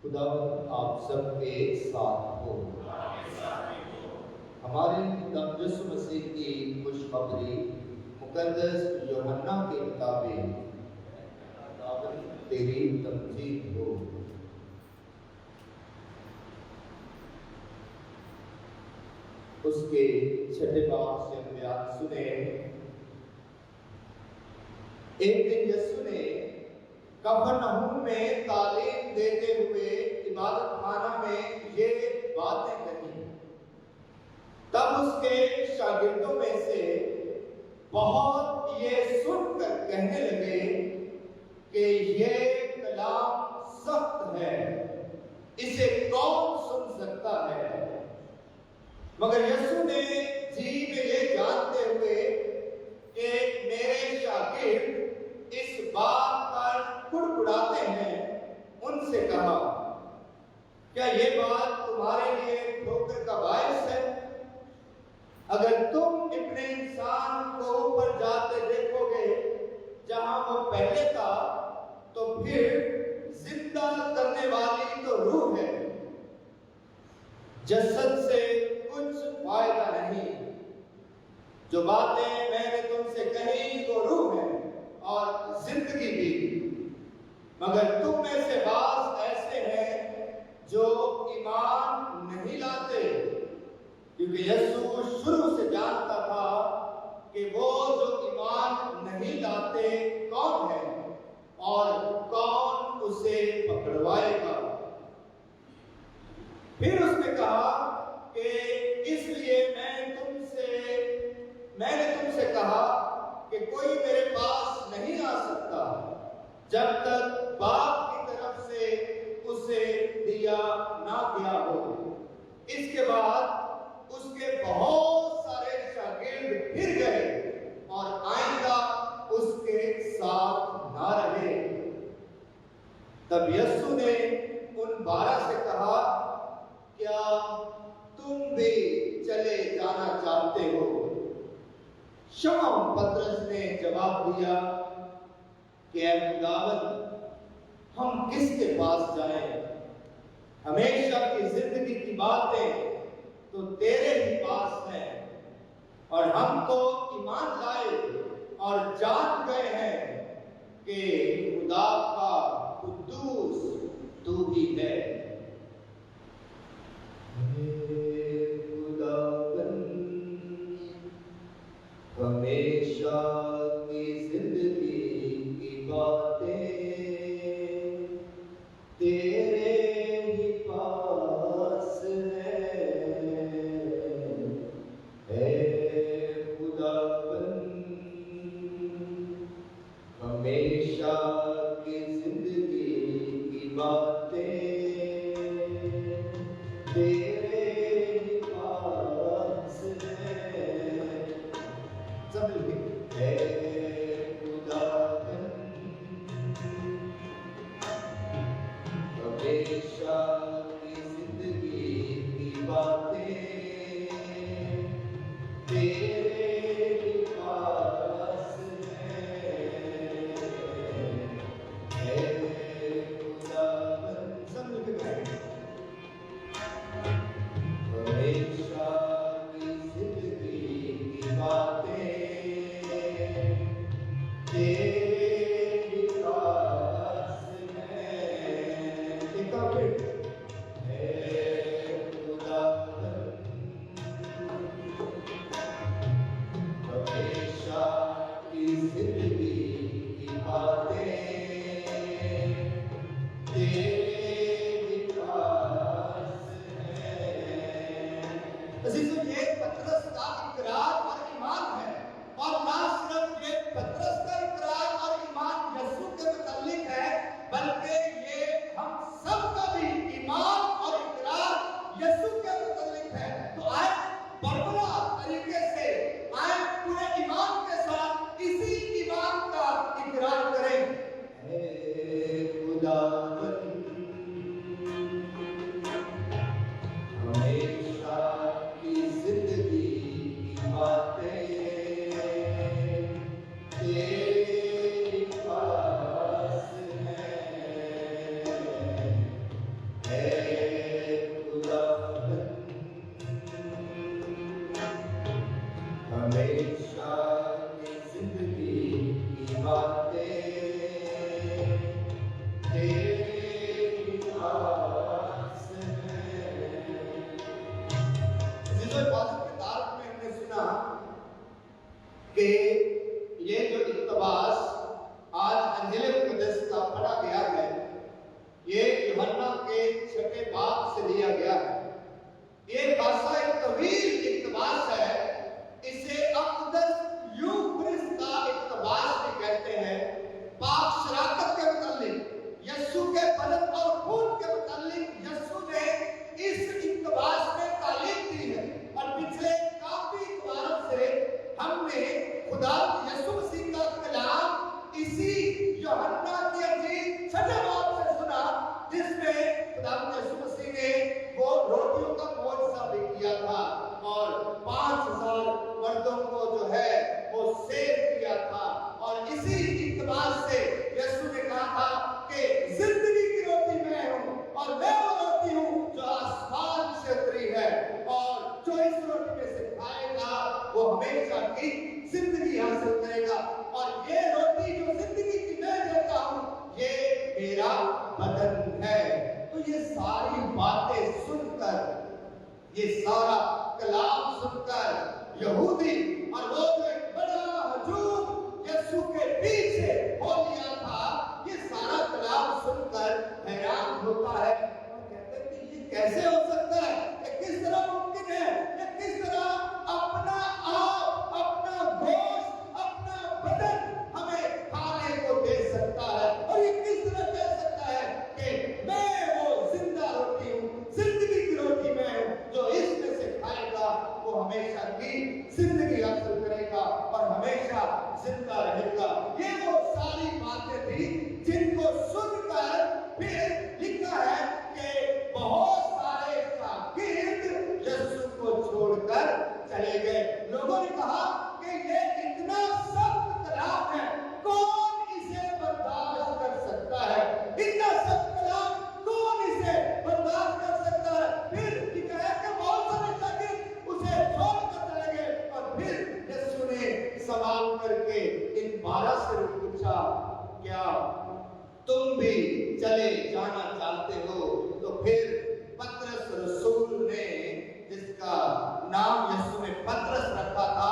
خداوند آپ سب کے ساتھ ہو۔ ہمارے خدا یسوع مسیح کی خوشخبری مقدس یوحنا کے مطابق خداوند تیری تمجید ہو۔ اس کے چھٹے باب سے ہم بیان سنیں۔ ایک دن یسوع نے کفرنہوم میں تعلیم دیتے ہوئے عبادت خانہ میں یہ باتیں کہیں۔ تب اس کے شاگردوں میں سے بہت یہ سن کر کہنے لگے کہ یہ کلام سخت ہے، اسے کون سن سکتا ہے؟ مگر یسوع نے جی میں یہ جانتے ہوئے کہ میرے شاگرد اس بات پر کڑکڑاتے ہیں، ان سے کہا، کیا یہ بات تمہارے لیے ٹھوکر کا باعث ہے؟ اگر تم ابن انسان کو اوپر جاتے دیکھو گے جہاں وہ پہلے تھا، تو پھر زندہ کرنے والی تو روح ہے، جسد سے کچھ فائدہ نہیں۔ جو باتیں میں نے تم سے کہی وہ روح ہے اور زندگی بھی، مگر تم میں سے بعض ایسے ہیں جو ایمان نہیں لاتے۔ کیونکہ یسوع شروع سے جانتا تھا کہ وہ جو ایمان نہیں لاتے کون ہے اور کون اسے پکڑوائے گا۔ پھر اس نے کہا کہ اس لیے میں نے تم سے کہا کہ کوئی میرے پاس نہیں آ سکتا جب تک باپ کی طرف سے اسے دیا نہ گیا ہو۔ اس کے بعد اس کے بہت سارے شاگرد پھر گئے اور آئندہ اس کے ساتھ نہ رہے۔ تب یسوع نے ان 12 سے کہا، کیا تم بھی چلے جانا چاہتے ہو؟ شمعون پطرس نے جواب دیا کہ اے خداوند، ہم کس کے پاس جائیں؟ ہمیشہ کی زندگی کی باتیں تو تیرے ہی پاس ہیں، اور ہم تو ایمان لائے اور جان گئے ہیں کہ خدا کا قدوس تو ہی ہے۔ ہمیشہ کی زندگی کی باتیں تیرے ہی پاس ہیں، اے خداوند، ہمیشہ کی زندگی کی باتیں تیرے ہی پاس ہیں۔ سب مل کے اے خداوند، ہمیشہ کی زندگی کی باتیں تیرے ہی پاس ہیں، اے خداوند۔ سب مل کے گائیں۔ ہمیشہ کی زندگی کی باتیں تیرے ہی پاس ہیں۔ ایک بار پھر، اے خدا हमेशा की जिंदगी की बातें तेरी आस है। जिसमें बात के तार में हमने सुना कि ये जो इक़्तिबास आज अंजील मुक़द्दस का पढ़ा गया है, ये यूहन्ना के 6 बाब से लिया गया है। ये खासा एक तवील इक़्तिबास है। इसे अक़दस यूखरिस्त का इक़्तिबास भी कहते हैं। पाक शराकत के मुतालिक, यीशु के बदन और खून के मुतालिक यीशु ने इस इक़्तिबास में तालीम दी है। और पिछले काफी इक़्तिबारों से हमने खुदा यीशु मसीह का कलाम इसी यूहन्ना की अंजील 6 बाब से सुना, जिसमें खुदा यीशु मसीह ने वो रोटियों का मौजज़ा भी किया था और 5000 मर्दों को जो है वो सेव किया था। और इसी इक़्तिबास से यीशु ने कहा था कि जिंदगी की रोटी मैं हूँ और मैं वो रोटी हूँ जो आसमान से उतरी है, और जो इस रोटी में से खाएगा वो हमेशा की जिंदगी हासिल करेगा। और ये रोटी जो जिंदगी की मैं देता हूँ, ये मेरा बदन है। तो ये सारी बातें सुनकर, ये सारा कलाम सुनकर यहूदी और वो जो एक बड़ा हजूम यीशु के पीछे हो लिया था, ये सारा कलाम सुनकर हैरान होता है और कहते हैं कि ये कैसे हो सकता है, ये किस तरह मुमकिन है, ये किस तरह अपना आप, अपना गोश्त, अपना बदन हमें खाने को दे सकता है। और ये किस तरह कह सकता है कि मैं वो जिंदा रोटी हूँ, जिंदगी की रोटी मैं हूँ, जो इसमें से खाएगा वो हमेशा की जिंदगी हासिल करेगा और हमेशा जिंदा रहेगा। ये वो सारी बातें थी जिनको सुनकर फिर लिखा है कि बहुत सारे शागिर्द यीशु को छोड़कर चले गए। लोगों ने कहा कि ये इतना सख्त कलाम है, कौन इसे बर्दाश्त कर सकता है, इतना सख्त कलाम कौन इसे बर्दाश्त कर सकता है। फिर लिखा है कि बहुत सारे शागिर्द उसे छोड़कर चले गए। और फिर यीशु ने सवाल करके इन 12 से पूछा, क्या तुम भी चले जाना चाहते हो? तो फिर पतरस रसूल ने, जिसका नाम यीशु ने पतरस रखा था,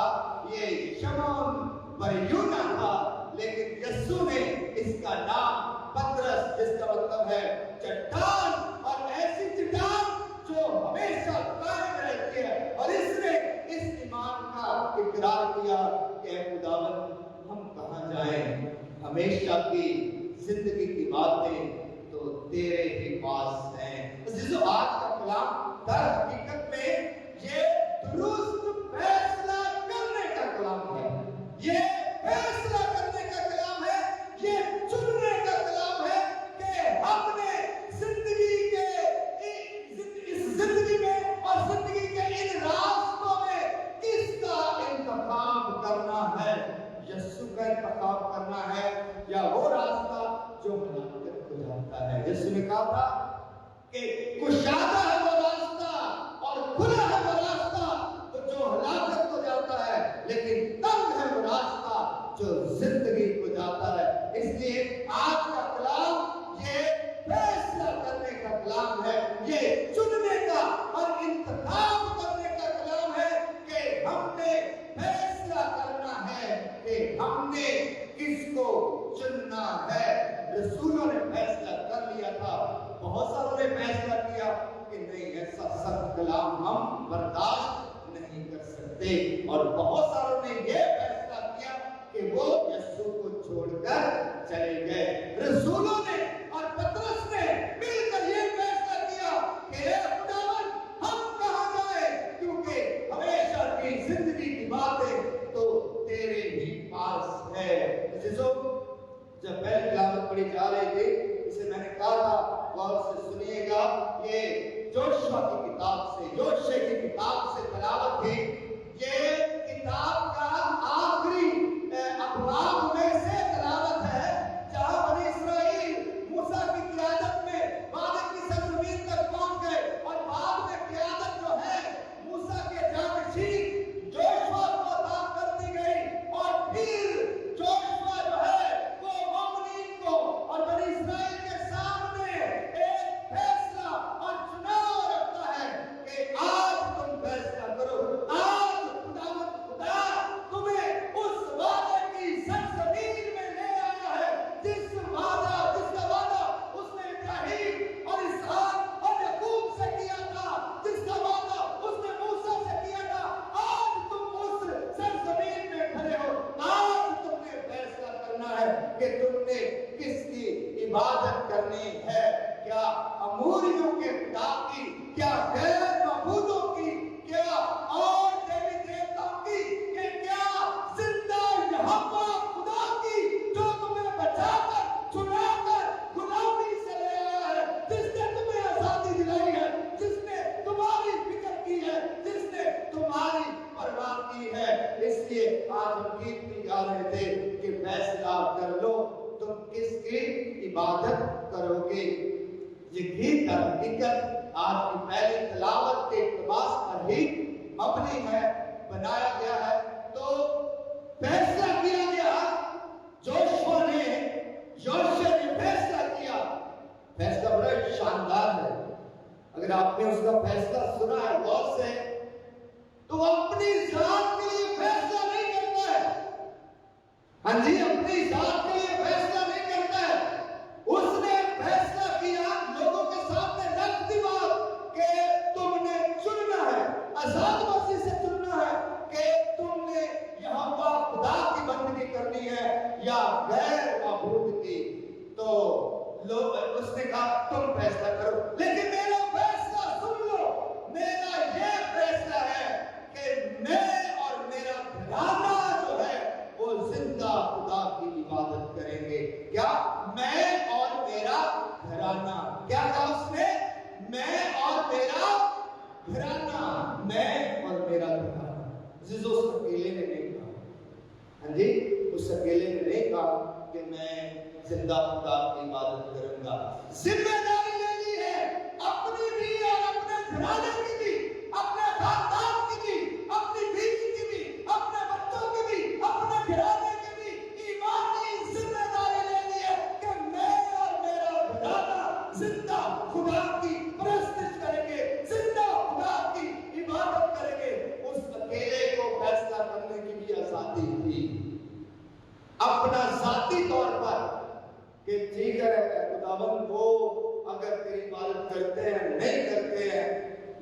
ये शमौन बरयूना था, लेकिन यीशु ने इसका नाम पतरस, जिसका मतलब है चट्टान, और ऐसी चट्टान जो हमेशा कायम रहती है। और इसने इस ईमान का इकरार किया कि खुदावंद हम कहाँ जाएं, हमेशा की जिंदगी की बातें तो तेरे ही पास हैं। जो आज का कलाम दर हकीकत में ये दुरुस्त फैसला करने का कलाम है, ये फैसला करने का कलाम है, ये चुनने का कलाम है कि हमने जिंदगी के इस जिंदगी में और जिंदगी के इन रास्तों में किसका इंतखाब करना है। यीशु का इंतखाब करना है या वो रास्ता जो हलाकत को जाता है। यीशु ने कहा था कि कुशादा है वो रास्ता और खुला है वो रास्ता तो जो हलाकत को जाता है, लेकिन तंग है वो रास्ता जो जिंदगी को जाता है। इसलिए आज का कलाम ये फैसला करने का कलाम है, ये चुनने का और इंतखाब करने का कलाम है कि हमने फैसला करना है कि हमने किसको चुनना है। रसूलों ने फैसला कर लिया था, बहुत सारों ने फैसला किया कि नहीं, ऐसा सख्त कलाम हम बर्दाश्त नहीं कर सकते, और बहुत सारों ने यह फैसला किया कि वो यीशु को छोड़कर चले गए। रसूलों ने और पतरस ने मिलकर यह फैसला किया कि खुदावन हम कहाँ जाए, क्योंकि हमेशा की जिंदगी की बातें तो तेरे ही पास है। जब पहली तिलावत पढ़ी जा रही थी, इसे मैंने कहा था गौर से सुनिएगा, ये जोशुआ की किताब से, योशे की किताब से तिलावत थी। ये किताब का आखिरी अबवाब में से तिलावत है, जहां बनी इस्राएल मूसा की क़ियादत में वादे की सरजमीन बाहुबलियों के खुदा की, क्या गैर मबूदों की, क्या और देवी देवताओं की, कि क्या जिंदा यहोवा खुदा की, जो तुम्हें बचाकर छुड़ाकर गुलामी से ले आया है, जिसने तुम्हें आजादी दिलाई है, जिसने तुम्हारी फिक्र की है, जिसने तुम्हारी परवाह की है। इसलिए आज हम गीत भी गा रहे थे कि फैसला कर लो तुम किसकी इबादत करोगे। ये गीत हकीकत आज की पहली तिलावत के इक़्तिबास पर ही मबनी है, बनाया गया है। तो फैसला किया गया, जोशुआ ने फैसला किया। फैसला बड़ा शानदार है। अगर आपने उसका फैसला सुना है गौर से, तो वो अपनी जात के लिए फैसला नहीं करता है। हाँ जी, अपनी जात के लिए फैसला नहीं करता है। उसने फैसला किया, लोगों के सामने रख दी बात कि तुमने चुनना है, आजाद मर्जी से चुनना है कि तुमने यहोवा खुदा की बंदगी करनी है या गैर माबूद की। तो लोग, उसने कहा तुम फैसला करो, लेकिन मेरा फैसला सुन लो। मेरा ये फैसला है कि मैं और मेरा घराना जो है वो जिंदा खुदा की इबादत करेंगे। क्या? मैं और मेरा घराना। क्या कहा उसने? मैं और मेरा घराना, मैं और मेरा घराना। जिसको उस अकेले ने नहीं कहा। हाँ जी, उस अकेले ने नहीं कहा कि मैं जिंदा खुदा की इबादत करूंगा। जिम्मेदारी लेनी है, अपनी भी और अपने घराने की भी, अपने खानदान की भी, अपनी बीवी की भी, अपने बच्चों की भी, अपने घराने की भी ईमानी जिम्मेदारी लेनी है कि मैं और मेरा घराना जिंदा खुदा की परस्तिश करेंगे, जिंदा खुदा की इबादत करेंगे। उस अकेले को फैसला करने की भी आजादी थी, अपना जाती तौर पर, कि ठीक है खुदावन, वो अगर तेरी इबादत करते हैं, नहीं करते हैं,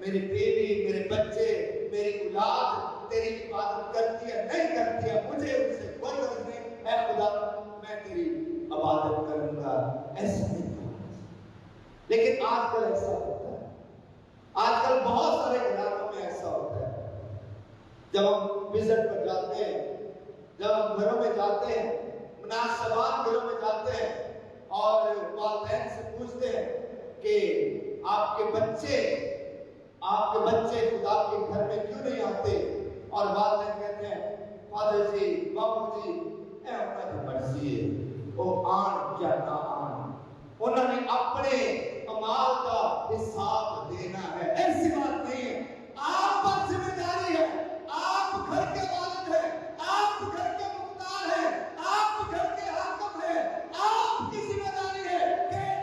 मेरी बीवी, मेरे बच्चे, मेरी औलाद तेरी इबादत करती है, नहीं करती है, मुझे उनसे कोई गरज नहीं, ऐ खुदा मैं तेरी इबादत करूंगा। ऐसा नहीं कहा। लेकिन आजकल ऐसा होता है, आजकल बहुत सारे घरानों में ऐसा होता है। जब हम विजिट पर जाते हैं, जब हम घरों में जाते हैं, मुनासबात घरों में जाते हैं और वालिदैन से पूछते हैं कि आपके बच्चे खुदा के घर में क्यों नहीं आते, और वालिदैन कहते हैं फादर जी, बाबू जी, ए उन्हां दी मर्जी है, वो आन या ना आन, उन्होंने अपने अमाल का हिसाब देना है। ऐसी बात नहीं है, आप पर जिम्मेदारी है, आप घर के वालिद हैं, आप घर के मुख्तार हैं, आप घर के हाकिम हैं। आपकी जिम्मेदारी है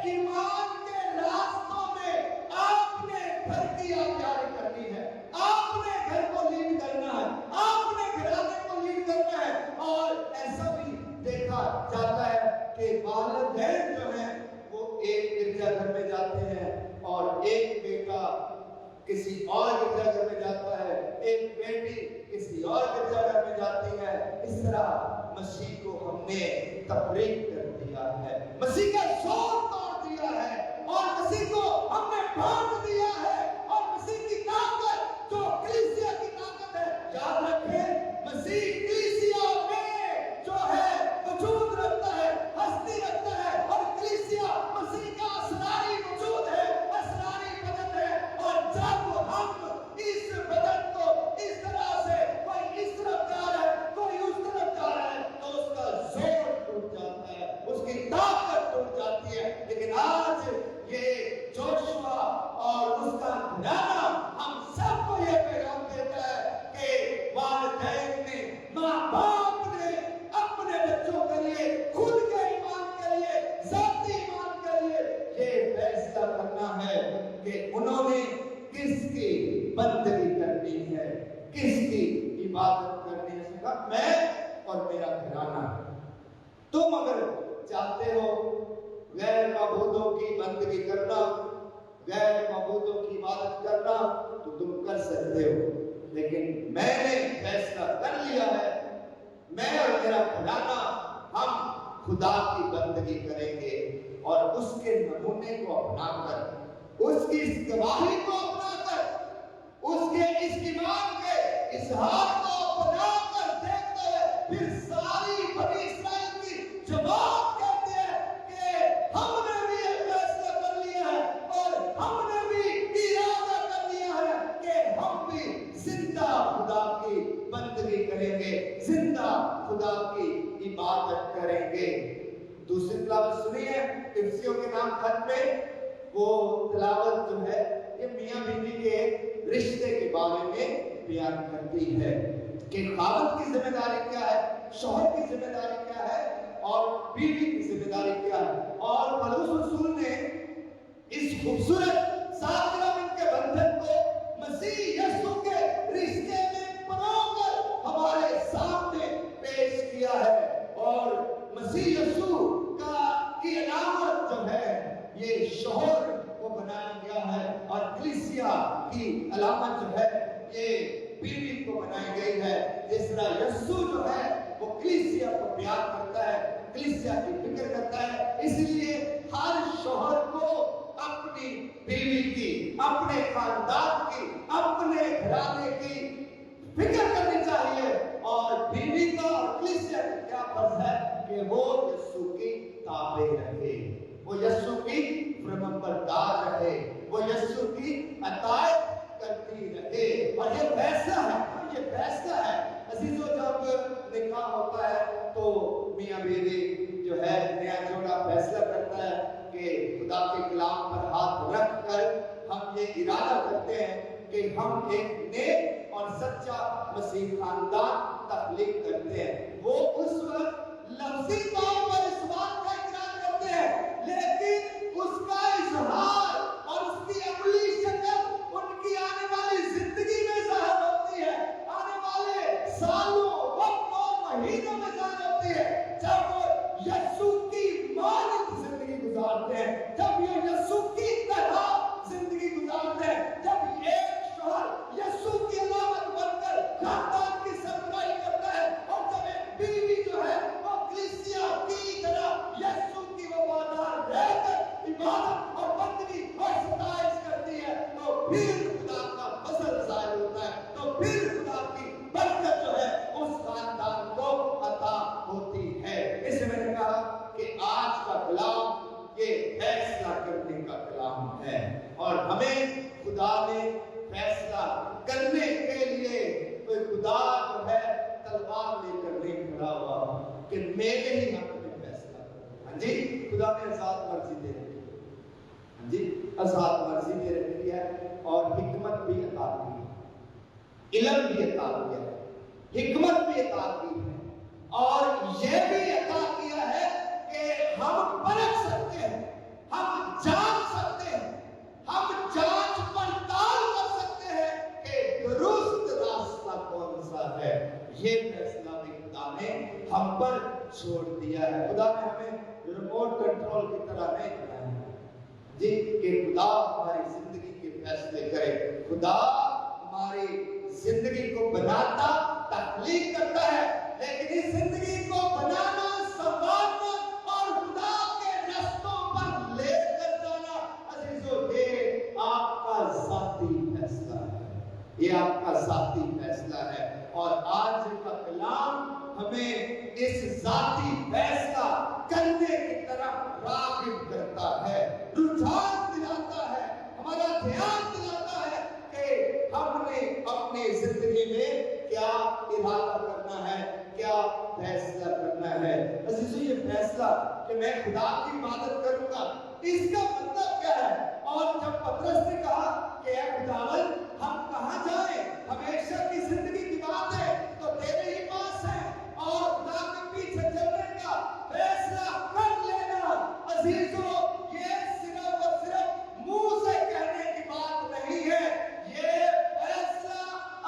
कि ईमान के रास्तों में आपने घर की आज्ञाकारी करनी है, आपने घर को लीड करना है, आपने घराने को लीड करना है। और ऐसा भी देखा जाता है कि वालिदैन जो हैं वो एक गिरजाघर में जाते हैं और एक बेटा किसी और गिरजाघर में जाता है, एक बेटी किसी और गिरजाघर में जाती है। इस तरह मसीह को हमने तफरीक कर दिया है, मसीह का जोर तोड़ दिया है, और मसीह को हमने बांट दिया है। और मसीह की ताकत जो कलीसिया की ताकत है, याद रखें, मसीह कलीसिया में जो है वजूद रखता है, हस्ती रखता है, और कलीसिया मसीह का असरारी वजूद है, असरारी बदन है। और जब हम इस बदन को इस तरह से, कोई इस तरफ जा रहा है, कोई उस तरफ जा रहा है, तो उसका जोर टूट जाता है, उसकी ताकत टूट जाती है। लेकिन आज ये जोशुआ और उसका घराना हम सबको ये पैगाम देता है कि वालिदैन ने, माँ बाप ने अपने बच्चों के लिए, खुद के ईमान के लिए, जाती ईमान के लिए ये फैसला करना है कि उन्होंने किसकी बंदगी करनी है, किसकी इबादत करनी है। कहा मैं और मेरा घराना। तुम अगर चाहते हो गैर माबूदों की बंदगी करना, गैर माबूदों की इबादत करना, तो तुम कर सकते हो, लेकिन मैंने फैसला कर लिया है, मैं और मेरा घराना खुदा की बंदगी करेंगे और उसके नमूने को अपनाकर, उस गवाही को अपनाकर, उसके इस्तेमाल के इजहार को अपनाकर देखते हैं, फिर सारी बनी इस्राएल की जमात कहते हैं कि हमने भी ये फैसला कर लिया है और हमने भी इरादा कर लिया है कि हम भी जिंदा खुदा की बंदगी करेंगे, जिंदा खुदा की इबादत करेंगे। दूसरी तिलावत सुनिए इफ्सियों के नाम खत में, वो तिलावत जो है ये मियां बीवी के रिश्ते के बारे में बयान करती है कि खावंद की जिम्मेदारी क्या है, शौहर की जिम्मेदारी क्या है और बीवी की जिम्मेदारी क्या है। और पौलुस रसूल ने इस खूबसूरत सात रंग के बंधन को मसीह यीशु के रिश्ते में परोकर हमारे सामने पेश किया है। और मसीह यीशु की अलामत जो है ये शौहर को बनाया गया है और कलीसिया की अलामत जो है ये बीवी को बनाई गई है। जिस तरह यीशु जो है वो कलीसिया को प्यार करता है, कलीसिया की फिक्र करता है, इसलिए हर शौहर को अपनी बीवी की, अपने खानदान की, अपने घराने की फिक्र करनी चाहिए। और बीवी का और कलीसिया का क्या फर्ज है कि वो यीशु की ताबे रहे, वो यीशु की फरमाबरदार रहे, वो यीशु की अतायत करती रहे। और ये फैसला है, ये फैसला है अजीजों, जब निकाह होता है तो मियां बीवी जो है नया जोड़ा फैसला करता है कि खुदा के कलाम पर हाथ रख कर हम ये इरादा करते हैं कि हम एक नेक और सच्चा मसीह खानदान तख्लीक करते हैं। वो उस वक्त लफ्ज़ी तौर पर इस बात का इकरार करते हैं, लेकिन उसका इजहार और उसकी अमली शक्ल उनकी आने वाली जिंदगी में ज़ाहिर होती है, आने वाले सालों, वक्त और महीनों में ज़ाहिर होती है, जब वो यीशु की मानद जिंदगी गुजारते हैं, जब ये यीशु की तरह जिंदगी गुजारते हैं, जब एक शौहर यीशु की अलामत बनकर खानदान की सरबराही करता है और जब एक बीवी जो है वो कलीसिया की तरह यीशु की वफादार रहकर इबादत और बंदगी और सताइश करती है, तो फिर खुदा का फजल ज़ाहिर होता है, तो फिर खुदा की बरकत जो है उस खानदान को अता होती है। इसलिए मैंने कहा कि आज का कलाम ये फैसला करने का कलाम है और हमें खुदा ने फैसला करने के लिए कोई खुदा जो है तलवार लेकर नहीं खड़ा हुआ कि मेरे ही हक में फैसला करो। हाँ जी, खुदा ने आजाद मर्जी दे रखी है, हाँ जी आजाद मर्जी दे रखी है और हिकमत भी अता की है, इल्म भी अता किया है, हिकमत भी अता की है और यह भी अता किया है कि हम परख सकते हैं, हम जान सकते हैं, हम जांच पड़ताल कर सकते हैं कि दुरुस्त रास्ता कौन सा है। ये फैसला भी खुदा ने हम पर छोड़ दिया है। खुदा ने हमें रिमोट कंट्रोल की तरह नहीं बनाया है जी कि खुदा हमारी जिंदगी के फैसले करे। खुदा हमारी जिंदगी को बनाता, तख्लीक करता है, लेकिन इस जिंदगी को बनाना, संवारना और खुदा के रास्तों पर लेकर जाना अजीजों, ये आपका जाती फैसला है, ये आपका जाती फैसला है। और आज का कलाम हमें इस जाती फैसला करने की तरफ राग़िब करता है, रुझान दिलाता है, हमारा ध्यान दिलाता है कि हमने अपनी जिंदगी में क्या इरादा करना है, क्या फैसला करना है। अजीजों, ये फैसला कि मैं खुदा की इबादत करूंगा, इसका मतलब क्या है? और जब पतरस ने कहा कि ऐ खुदावन हम कहां जाएं, हमेशा की जिंदगी की बात है तो तेरे ही पास है और खुदा के पीछे चलने का फैसला कर लेना। अजीजों, ये सिर्फ और सिर्फ मुंह से कहने की बात नहीं है, ये फैसला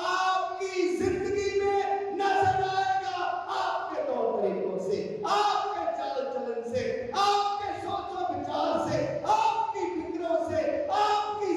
आपकी जिंदगी में नजर आएगा, आपके तौर तरीकों से, आपके चाल चलन से, आपके सोचो विचार से, आपकी फिक्रों से, आपकी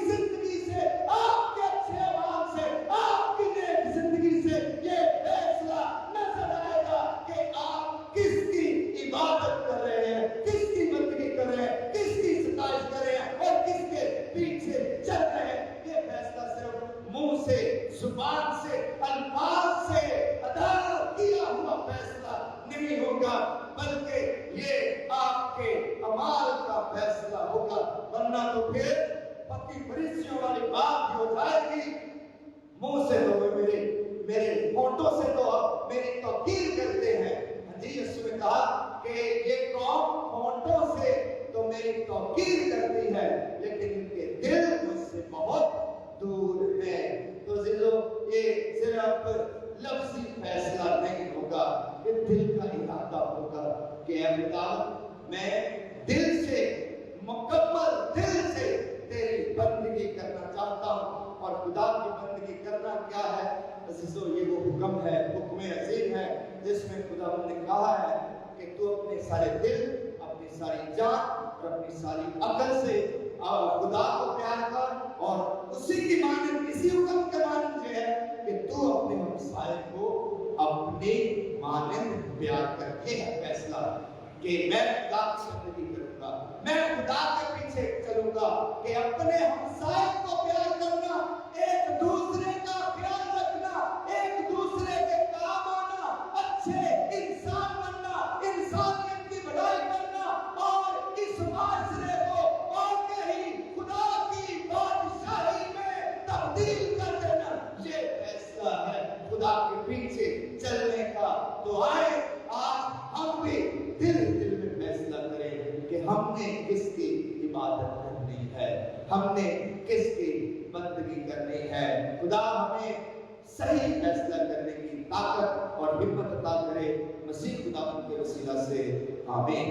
हो जाएगी। मुंह से तो वे मेरे होठों से तो अब मेरी तौकीर करते हैं। जी यीशु ने कहा कि ये कौम होठों से तो मेरी तौकीर करती है, लेकिन इनके दिल मुझसे बहुत दूर है। तो जिलो ये सिर्फ लफ्जी फैसला नहीं होगा, ये दिल का इरादा होगा कि ऐ खुदा मैं दिल से, मुकम्मल दिल से तेरी बंदगी करना चाहता हूँ। और खुदा की बंदगी करना क्या है अज़ीज़ों? ये वो हुक्म है, हुक्म अज़ीम है, जिसमें खुदा ने कहा है कि तू अपने सारे दिल, अपनी सारी जान और अपनी सारी अकल से खुदा को प्यार कर, और उसी की मानद, इसी हुक्म के मानद ये है कि तू अपने हमसाये को अपने मानद प्यार करके है फैसला कि मैं खुदा की बंदगी करूंगा, मैं खुदा के पीछे चलूंगा, कि अपने हमसाये को प्यार करना, एक दूसरे का ख्याल रखना, एक दूसरे के काम आना, अच्छे इंसान बनना, इंसानियत की बढ़ाई करना, और इस माशरे को वाकई खुदा की बादशाही में तब्दील कर देना, ये फैसला है खुदा के पीछे चलने का। तो आए आज हम भी दिल में फैसला करें कि हमने किसकी इबादत करनी है, हमने किसकी बंदगी करनी है। खुदा हमें सही फैसला करने की ताकत और हिम्मत अता करे, मसीह खुदा के वसीला से, आमीन।